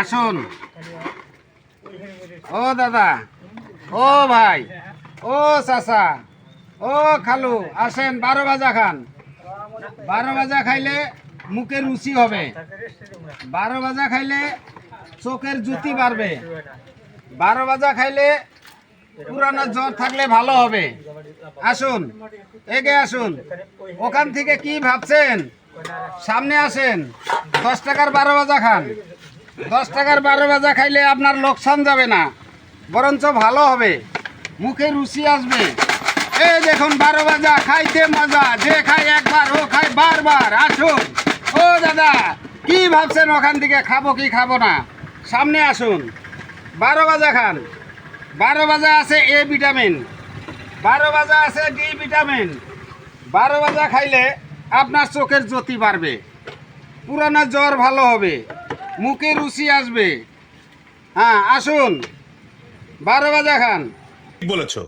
আসুন। ও দাদা, ও ভাই, ও চাচা, ও খালু, আসেন 12 ভাজা খান। 12 ভাজা খাইলে মুখের রুচি হবে। 12 ভাজা খাইলে চোখের জ্যোতি বাড়বে। 12 ভাজা খাইলে পুরানো জ্বর থাকলে ভালো হবে। আসুন, এগে আসুন। ওখান থেকে কি ভাবছেন? সামনে আসেন। 10 টাকার 12 ভাজা খান। 10 টাকার 12 ভাজা খাইলে আপনার লোকসান যাবে না, বরঞ্চ ভালো হবে, মুখে রুচি আসবে। এই দেখুন 12 ভাজা, খাইতে মজা, যে খায় একবার ও খায় বারবার। আসুন। ও দাদা, কি ভাবছেন ওখান থেকে খাবো কি খাবো না? সামনে আসুন, 12 ভাজা খান। 12 ভাজা আছে এ ভিটামিন, 12 ভাজা আছে ডি ভিটামিন। 12 ভাজা খাইলে আপনার চোখের জ্যোতি বাড়বে, পুরানো জ্বর ভালো হবে, মুখে রুচি আসবে। হ্যাঁ, আসুন, 12 ভাজা খান। বলেছো।